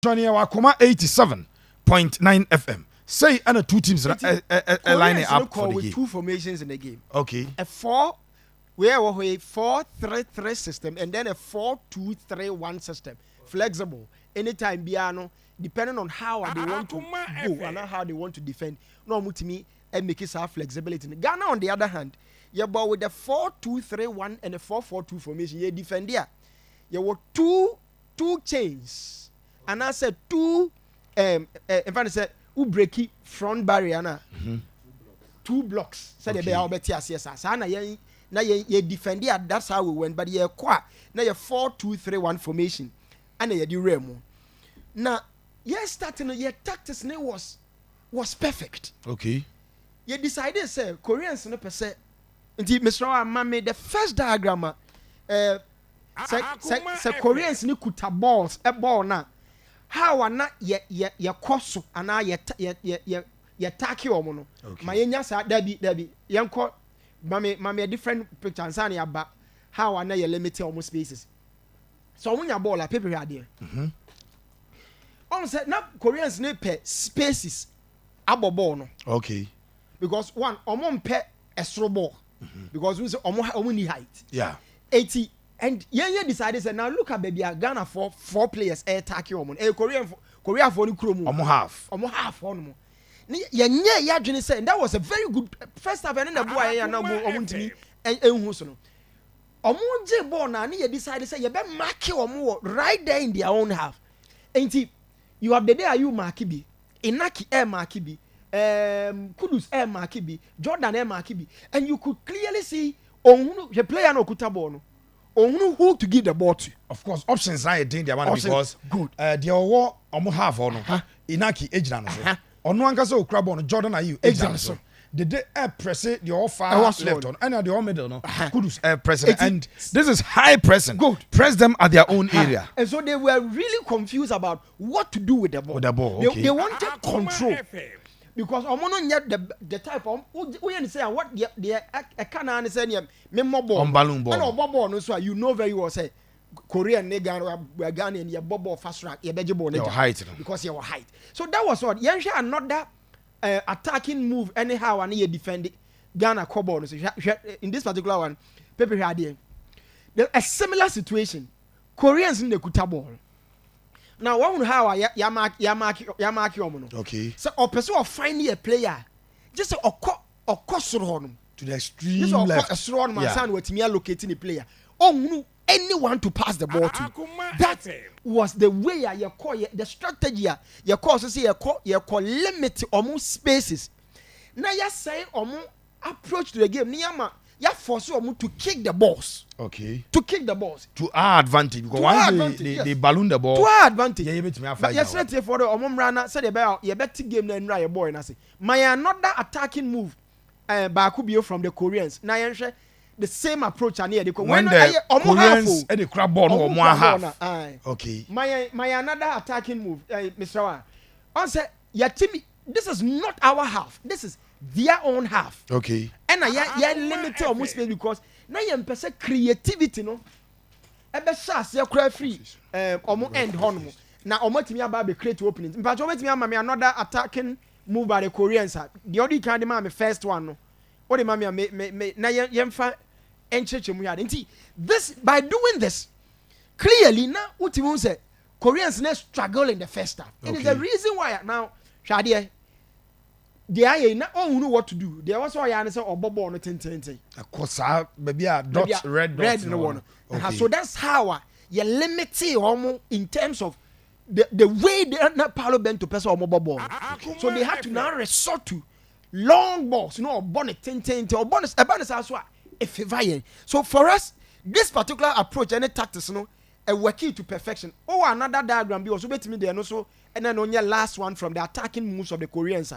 Johnny Wakoma 87.9 FM. Say and two teams line up for the with game. Two formations in the game. Okay. A 4-3-3 system and then a 4-2-3-1 system. Flexible. Anytime Biano, depending on how they want to go and how they want to defend. No mutimi and make it have flexibility. Ghana on the other hand, you're about with the 4-2-3-1 and a 4-4-2 formation. You defend there. You were two chains. And I said two if I say who break front barrier na 2 blocks. Said the bear better yes. Na ye defend there, that's how we went. But ye qua na ye 4-2-3-1 formation. And ye do remo. Now ye starting your tactics was perfect. Okay. You decided say Koreans no per se. Indeed, Mr. Amma made the first diagram. Say Koreans ni kuta balls a ball na. How are not ye koso and I ye taki omo no. My yenya sa Debbie yanko mame a different picture and sani about how are not ye limited almost spaces. So when your ball like paper here. On said now Koreans need pay spaces abo ball no. Okay. Because one omo pay a straw ball. Because we say omo ni height. Yeah. 80. And yeah decided say now look at baby Ghana for 4 players attacking omo. Korea for ni kromo. Omo half on. Yeah adwene say that was a very good first half and the boy ya na omo ntimi enhu so no. Omo je ball na ye decided say you be mark omo right there in their own half. And you have the day you mark bi. Inaki mark bi. Kudus mark bi. Jordan mark bi. And you could clearly see ohunu the player no kuta ball no. Who to give the ball to? Of course, options are a danger one because good. The war almost half or no. Inaki ejana so. Ono ankasa o crab on Jordan are you ejana so. The day press it the all far left on and the all middle no. Kudus press it and this is high pressing. Good. Press them at their own area. And so they were really confused about what to do with the ball. Okay. They wanted control. Because omono nyet the type of we say what the kana say me mobile on balloon ball and ball no so you know very well say Korean nigga Ghana and your ball fast track your beje ball height because your height. So that was what yen share another attacking move anyhow and you defend Ghana ball so in this particular one Pepe had a similar situation. Koreans in the kuta ball. Now, one how Yamaki Omono. Okay. So, or person or finding a player, just a cost to the extreme left. A strong man, son, with me locating the player. Oh, no, anyone to pass the ball to. That was the way you call the strategy. You call to say you call limit almost spaces. Now, you say approach to the game. Niyama. You force them to kick the balls. Okay. To kick the balls. To our advantage. Because once they balloon the ball. To our advantage. Yeah, but yesterday for the Omumrana said about your better game than right boy. And I say, my another attacking move Bakubio from the Koreans. Now the same approach and here when the Koreans and the crab ball or more half. Okay. My another attacking move, Mr. Wa. I said, your team, this is not our half. This is their own half. Okay. And I limited almost because now you person creativity no. Ebe shas you cry free. Omo end hono. Now omo timi aba be create openings. In fact, omo timi ama me another attacking move by the Koreans. The other kind man me first one no. What the man me na yemfa encheche mu yade. Nti this by doing this clearly now utimi say Koreans na struggle in the first half. It is the reason why now Shade they are not know what to do. They also are answer or bobo on the course, maybe a dot red no one. Okay. So that's how you limit it in terms of the way they are not Paolo Bento person or mobile. So they have to now resort to long balls, bonnet or bonus as well. If so for us, this particular approach and tactics, a working to perfection. Oh, another diagram be also bet me there also, and then on your last one from the attacking moves of the Koreans.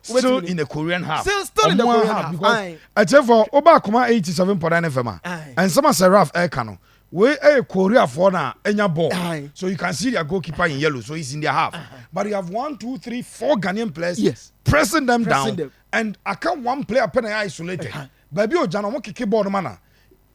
Still in the Korean half. Still in the Korean half. Because I tell for Obakuma 87.9 FM. And some Seraph Ekano. We a Korea for now enya ball. So you can see their goalkeeper in yellow, so he's in their half. But you have 1, 2, 3, 4 Ghanaian players pressing them down. And I can't one player pen isolated. Baby Ojano kick ball mana.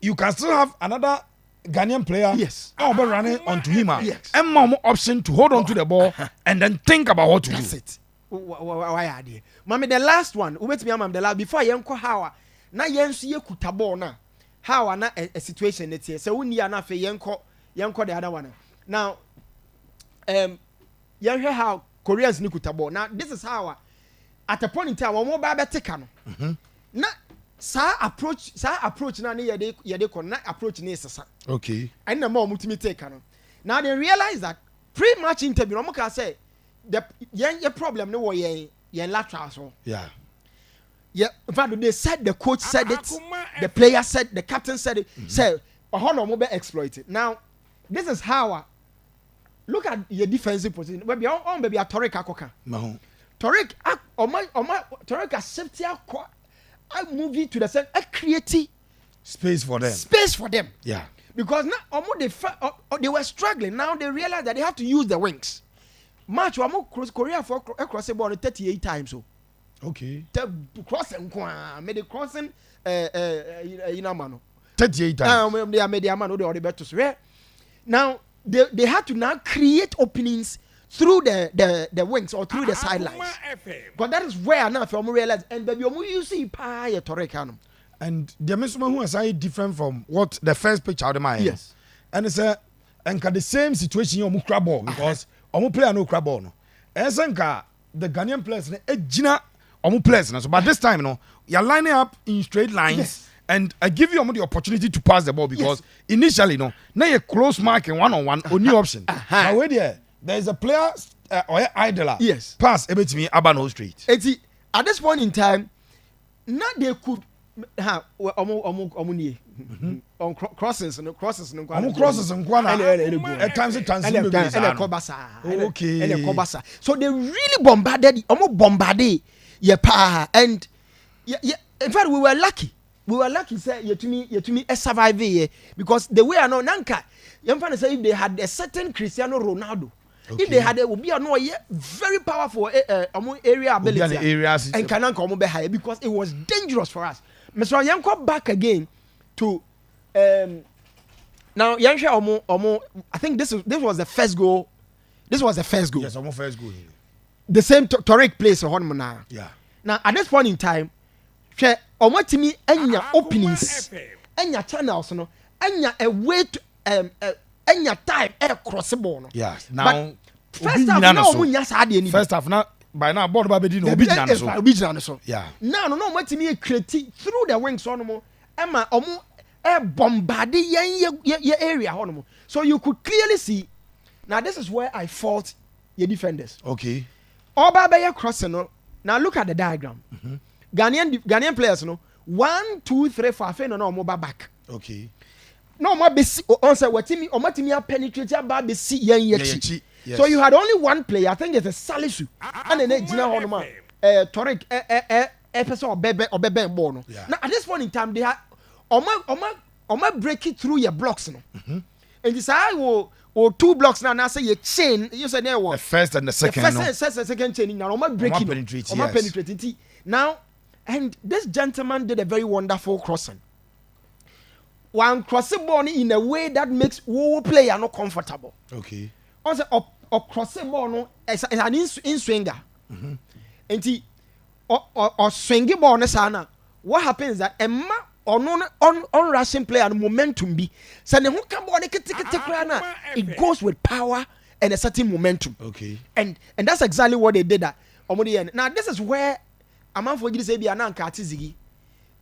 You can still have another Ghanaian player. Yes. Oh, but running onto him. Yes. And more option to hold on to the ball and then think about what to do. That's it. Why are they? Mami, the last one. Wait me, the last before yenko how na yensu ye kuta ball na how na a situation it's here. So we need na fe yenko the other one. Now, you hear how Koreans ni kuta ball. Now this is how at a point in time, one more baby take no. Na sa approach na ne yede kon na approach ne sesa. Okay. And the more mutimi take no. Now they realize that pre-match interview, no can say the your problem no yen lateral so. Yeah. Yeah, in fact they said the coach said it, the player said, the captain said it. Say no more be exploited. Now this is how look at your defensive position. Baby on baby a Torik akoka. No. Torik Torik a safety I move it to the center, I create space for them. Space for them. Yeah. Because now they were struggling. Now they realize that they have to use the wings. Match Korea for across the ball 38 times. So. Okay. Crossing, made the crossing. You know, man. 38 times. They are media man. They already better. Now they had to now create openings through the wings or through the sidelines. But that is where now if you realize and baby you see pa Torekano. And the Mesuma who is different from what the first picture out of my yes. And it's a and the same situation you crab ball because omu player no crab ball no. And the Ghanaian players Gina omu players so but this time you're lining up in straight lines. Yes. And I give you the opportunity to pass the ball because initially now you close marking one-on-one or new option. Now wait there is a player or idler. Yes. Pass a bit to me Abano Street. At this point in time, not they could on crosses and crosses and at times it okay. So they really bombarded bombarded and in fact we were lucky. Say you to me survive here because the way I know Nanka say if they had a certain Cristiano Ronaldo. Okay. If they had would be very powerful area ability and can come higher because it was dangerous for us. Mr. Yanko back again to now Yansha I think this was the first goal. This was the first goal. Yes, almost first goal. The same Torik place on now. Yeah. Now at this point in time, share omotimi enya openings, enya channels no, enya a way to enya time cross the ball no. Yes. Now first half now munya saade ani. First half now by now board ba be di no obi jina so. Yeah. Now no omotimi create through the wings on mo ema omo bombard your area on mo. So you could clearly see. Now this is where I fault your defenders. Okay. Oba be crossing no. Now look at the diagram. Ghanaian players no 1 2 3 4 no mo back. Okay. No more be on say omatimi penetrate aba be see yen. Yes. So you had only one player, I think it's a Salisu. And then Gina Honoma Torik person or bebe ball no. Now at this point in time they had Oma break it through your blocks no. And this I will or 2 blocks now say you chain you say there was the first and the second the first and second chain now Oma breaking penetrating now and this gentleman did a very wonderful crossing. One crossing ball in a way that makes who player not comfortable. Okay. Also or crossing ball no is an in swinger. And or swinging ball na sana. What happens that Emma on rushing player and momentum be so it goes with power and a certain momentum. Okay. And that's exactly what they did that. Now this is where a man for you to say be an anka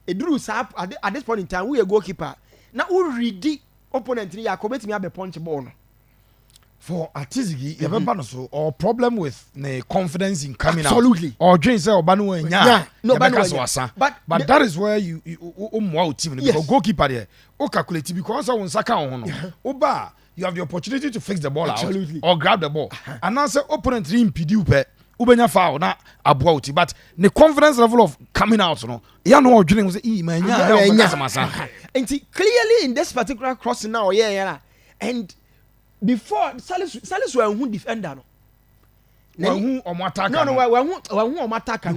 a drew at this point in time we a goalkeeper. Now we read opponent ni yakobet me abe punch ball no. For Atizigi, you have so or problem with the confidence in coming absolutely. Out. Or Jane say Obanu nya. No, but that is where you team because goalkeeper there. O calculate because on Saka on Oba, you have the opportunity to fix the ball absolutely. Out or grab the ball. And now say opponent impede you pe ubenya foul na abuauti but the confidence level of coming out no ya no odwene was say man nya. And clearly in this particular crossing now and before Salisu who defender no. Who or attacker. No, who attacker.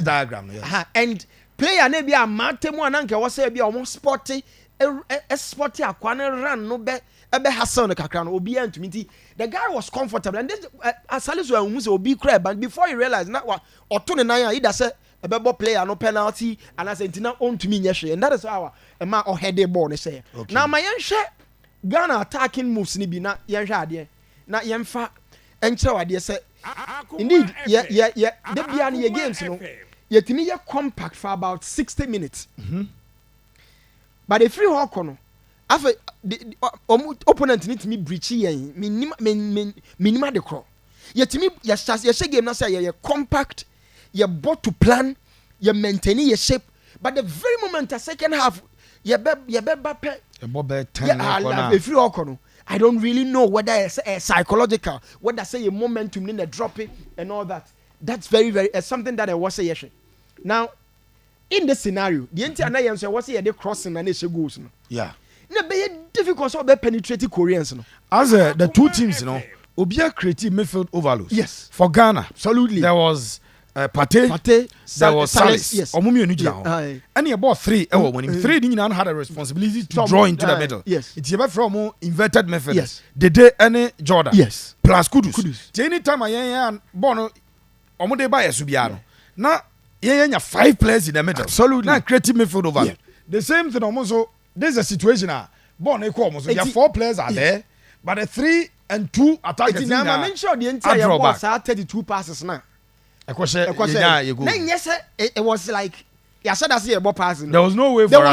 Diagram. And player ne be a matemu ananke was say be almost sporty sport akwane run no be hassle no kakra no obi antumi nti the guy was comfortable and this asaliso ahun say obi cry but before he realized na Otto ne nan either say ebebo player no penalty and as entina ontumi nye hwe and that is how ma o head ball ne say na ma yenhwe Ghana attacking moves ni bi na yenhwe ade na yemfa enkyere wade say indeed yeah the bia ne games no yetimi ye compact for about 60 minutes but the free hawk no afa opponent need to me breach yen minima de crawl yetimi ye game na say ye compact ye bought to plan ye maintain your shape but the very moment the second half ye be bape ye 10 a free hawk no I don't really know whether it's psychological whether say a momentum in the drop it and all that that's very something that I was say yes now in this scenario the entire na yam say was say the crossing and the goals no yeah na be difficult so be penetrate Koreans no as the two teams obia creative midfield overload yes for Ghana absolutely there was Pate there was Salis yes omumienu gina ho and about 3 winning 3 ni nyina had a responsibility to draw into the middle yes it's about from inverted midfield yes Dede any Jordan yes plus Kudus any time ayen born omude ba yesu bia no na yen 5 players in the middle absolutely na creative midfield overload the same thing almost this is a situation born e come so there 4 players are there but the 3 and 2 attackers now I mentioned the entire was 32 passes now it was like yeah said I see a ball passing there was no way for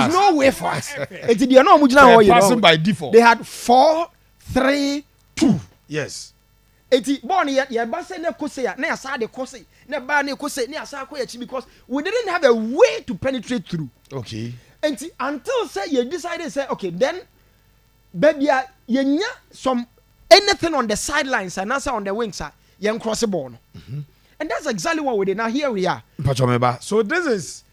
us it did no mujina passing by default they had 4 3 2 yes eti born ya ba say na kose ya na ya sa de kose na ba na kose na ya sa ko ya chi because we didn't have a way to penetrate through okay enti until say you decided say okay then baby you some anything on the sidelines and also on the wings you cross the ball and that's exactly what we did. Now here we are. So this is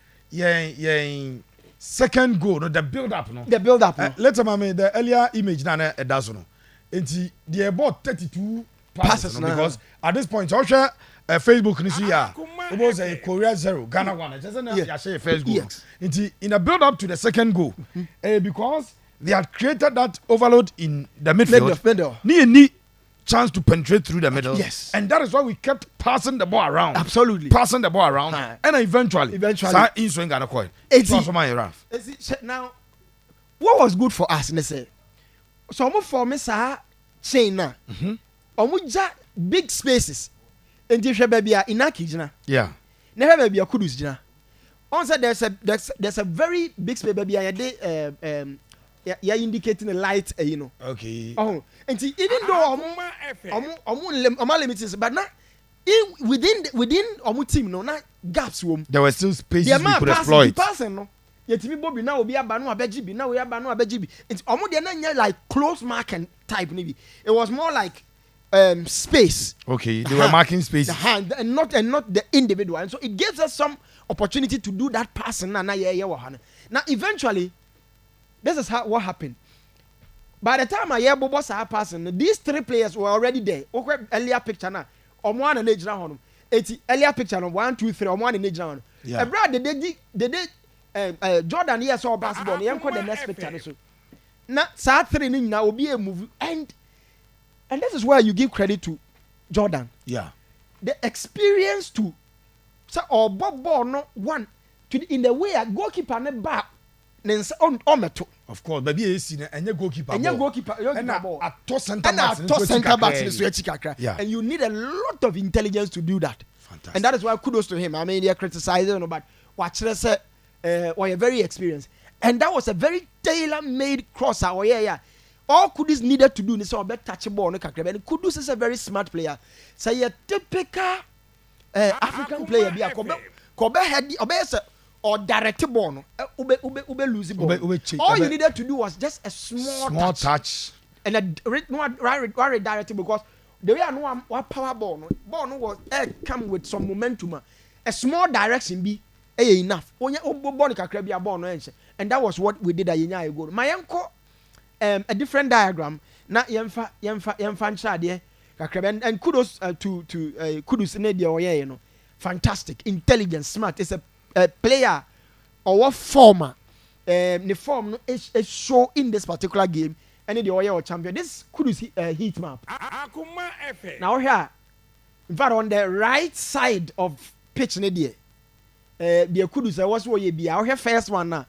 second goal, no, the build up, no. The build up. Let's say the earlier image na e does no. The about 32 passes no, because at this point, I'll share Facebook this year. It was a Korea 0, Ghana 1. It doesn't share first goal. Yes. In a build up to the second goal, because they had created that overload in the midfield. Ni chance to penetrate through the middle. Yes. And that is why we kept passing the ball around. Absolutely. Passing the ball around. And eventually. In swing Ghana coin. Now, what was good for us, say? So I'm for me, sir, chain now. Big spaces. And if baby are in a kitchen. Yeah. Never be a kudus jina. On said there's a very big space baby. Yeah, indicating a light, you know. Okay. Oh, and see, even though limits, but now within team, no, not gaps. There were still spaces we could exploit. No. Yet me Bobby now be a banu abejibi now we are banu abejibi. It's almost like close marking type maybe. It was more like space. Okay, they were marking space. The hand and not the individual, and so it gives us some opportunity to do that passing. Now eventually. This is what happened. By the time I hear Bobo Saha passing, these 3 players were already there. Okay, earlier picture now. One and age round. Earlier picture no 1, 2, 3. One and age round. Yeah. Brad, they Jordan here saw basketball. He call the next picture. So now, sad 3 now will be a movie, and this is where you give credit to Jordan. Yeah. The experience to say or Bob ball no one to in the way a goalkeeper ne back. Of course, baby is and your goalkeeper. And your goalkeeper, at center back, yeah. And you need a lot of intelligence to do that. Fantastic. And that is why kudos to him. I mean, they're criticizing, but watch this. You're very experienced, and that was a very tailor-made crosser. Oh yeah. All Kudus needed to do is so touch a ball. And Kudus is a very smart player. So a typical African player. Be a Kobe head. Or direct ball, ube lose ball. All you needed to do was just a small touch. And a direct because the way I know what power ball was come with some momentum. A small direction be enough. And that was what we did at Yenya ago. My uncle, a different diagram. Na yemfa and kudos to kudos Nedia, you know. Fantastic, intelligent, smart. It's a player or what former the form is show in this particular game and the Oyo champion. This could heat map. Now here, in fact, on the right side of pitch, the Kudus was where you be. Our first one now.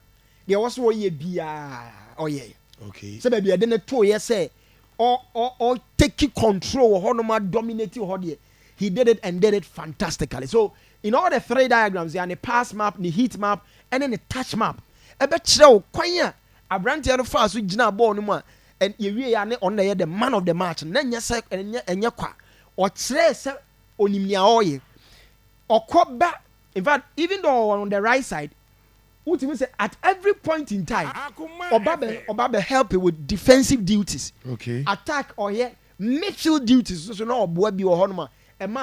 There was where you be. Oh yeah. Okay. So maybe I didn't 2 years say or taking control or no more dominating or he did it and did it fantastically. So in all the 3 diagrams, there are the pass map, the heat map, and then the touch map. I bet you kwanya abranti no fast with jina ball no more and you really are on the man of the match and then yes and kwa or say onimnia oye or crop back. In fact, even though on the right side, what you say at every point in time, Obabe help you with defensive duties. Okay. Attack or midfield duties. So no Boabi or Honma. And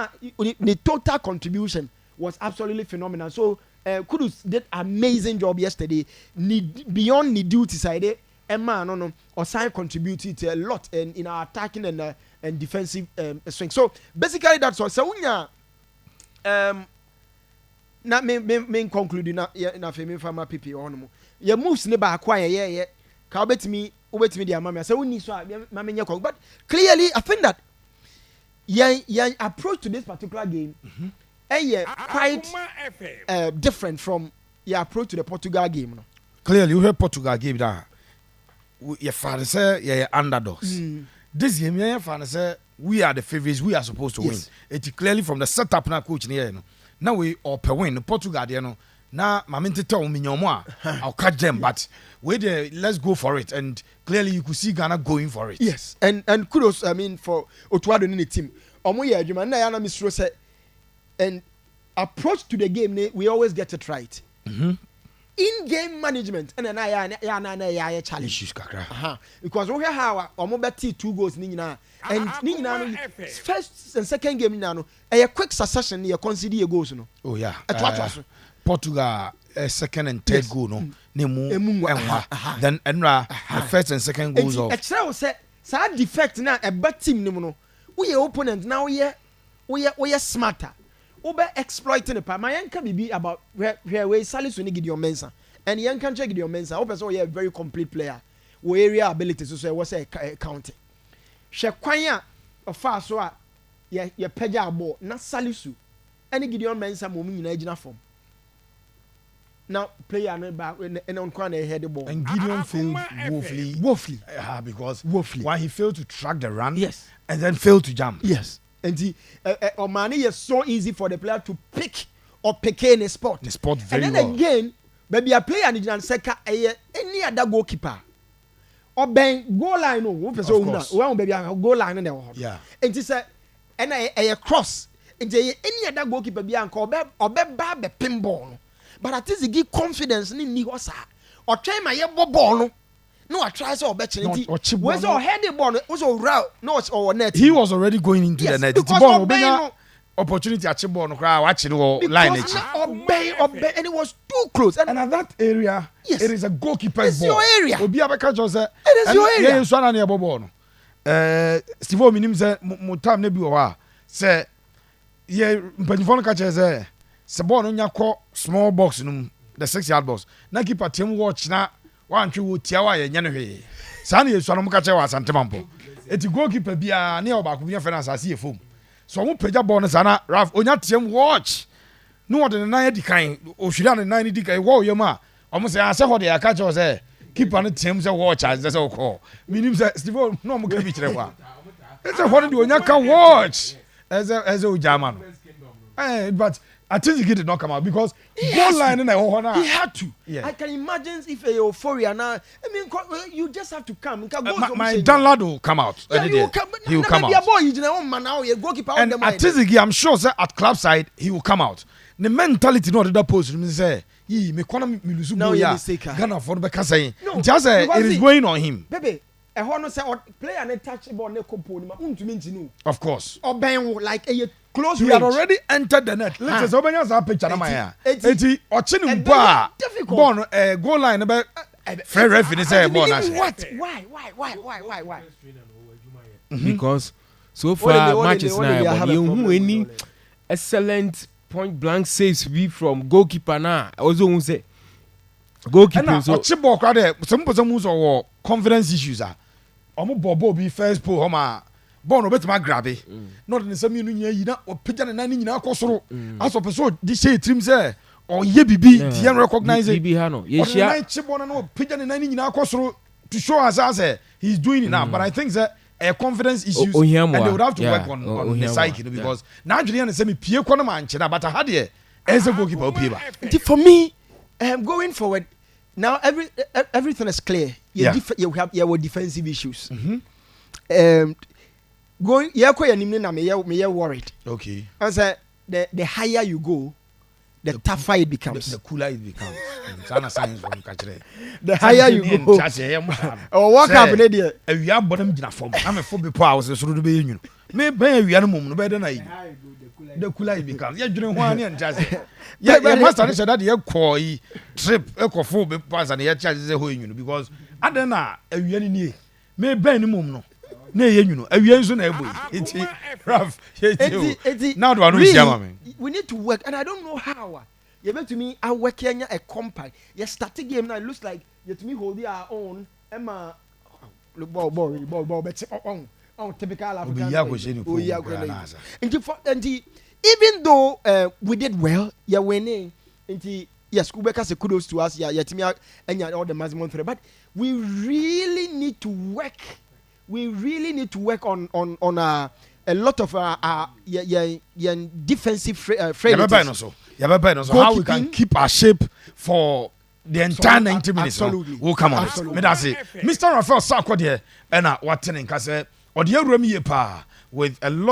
the total contribution was absolutely phenomenal. So Kudus did amazing job yesterday. Beyond the duty side, Emma no or sign contributed to a lot in our attacking and defensive strength. So basically that's all. So na me conclude na fe me fama pipi on mo ye moves ne ba kwa ye ka obetimi dia mama say woni so ma me nyekọ but clearly I think that your approach to this particular game quite different from your approach to the Portugal game no. Clearly you heard Portugal game that your father say you underdogs. This game your father say we are the favorites, we are supposed to win. It clearly from the setup na coach here no. Now we per win Portugal there no. Now maminte tell me nyomo I'll catch them but wait let's go for it and clearly you could see Ghana going for it. Yes. And kudos I mean for Otto in the team. Omo ye adwuma na ya na misro say and approach to the game we always get it right. In game management and ya challenge issues kakra. Because we how omo beti 2 goals ni nyina and ni nyina no first and second game nyina no a quick succession you consider your goals no. Oh yeah. Portugal second and third goal no nemu enwa then enra the first and second goals of extra say side defect na a bad team ni no we opponent now we smarter over exploiting the part. My yanka be about where Salisu ni Gideon Mensah and yanka check Gideon Mensah. Hope so a very complete player. We area ability so say was a counting. She kwanya of far so ya peja ball na Salisu any Gideon Mensah mo nyina agina form. Now player no back and on corner head the ball. And Gideon failed woefully. Because why he failed to track the run. Yes. And then failed to jump. Yes. And the Omani is so easy for the player to pick or pick in a spot. The spot very well. And then again, maybe a player in the second any other goalkeeper. Or bang goal line no one baby goal line in the yeah. And he said and a cross. And any other goalkeeper be or be pinball. But at least he give confidence in me was or try my ball no. No, I try so better. Was our headed ball was all route, no, it's all net. He was already going into the net. Because the opportunity at Chibon crowd watching line it. Obey, and it was too close. And at that area, yes. It is a goalkeeper's ball. It's your area. It is your area. Yeah, so near Bobono. Steve Minim said, Mutam Nebu say, yeah, Penifon catcher say, Sabon Yako small box, the 6-yard box. Now keep a team watch now. One two tiawa ye nyane sane so no mkache wa santemampo eti goalkeeper bia ne oba ko bia finance asi efom so mo pagya ball no sana Raf onya tiem watch no wode na ya dikan o hwira ne nan dikan wo yem a omo se ase ho de ya ka che say keeper no tiem say watch as say ko minim say Steve no mo ka bi kire kwa ese ho de onya ka watch as o jama no but I think he did not come out because goal line in the he had to. Yeah. I can imagine if a euphoria now. I mean, you just have to come. My Danlad will come out. Yeah, he will come out. Boy, you goalkeeper. And at Tizigi, I'm sure sir, at club side he will come out. The mentality not that post me say, "Ye me kona me lusu boy ya." Ghana for the saying, just it is going on him. Baby, a hono say player and touch ball ne compo ni Of course. Or ben like a close he range. Had already entered the net. Let's say Obenya za picture na maya. Eti ochini mpa ball goal line be fair referee say ball na. What? Why? Because so far matches now you any excellent point blank saves be from goalkeeper now. Also who say goalkeeping so ɔkye ball kora dɛ sɛ mu sɛ ɔwɔ confidence issues a ɔmo bɔ bi first pole hɔ ma ball no obetuma agrabe na ɔde ne nsɛm yi no nyinaa yi na ɔpagya ne nan ne nyinaa kɔ soro asɔ pɛ sɛ ɔde hyɛ tirim sɛ ɔyɛ bibi ti yɛn recognize bibi ha no ɔde ne nan kye ball na ɔpagya ne nan ne nyinaa kɔ soro to show us as he's doing it now but I think that confidence issues and they would have to work on the psyche because now Julian is saying pie kɔ no man kyena but had there as a goalkeeper opieba for me going forward now everything is clear you have your defensive issues going na me worried okay I said the higher you go the tougher it becomes the cooler it becomes science from kachre the higher you go or walk up in there awia bodam gina form na me fo be po house so do be yenu me ban awia no mum no be de na yi the cooler it becomes ya dwene ho ani nchase ya master no said that ye call yi trip e ko fo be pass and ye charge say ho yenu because adan na awia ni nie me ban ni mum no na ye yenu awia nso na ebo iti Raf now do I know really, we need to work and I don't know how you bet to me I work here a company you start a game now it looks like you to me hold our own Emma ball bet on typical African and even though we did well you're winning yes Kubeka say kudos to us yeah to me and all the maximum threat but we really need to work on a lot of defensive frailties. How we can keep our shape for the entire 90 minutes. Absolutely. We'll come on. Mr. Raphael Sarko there, and what telling us, or the with a lot.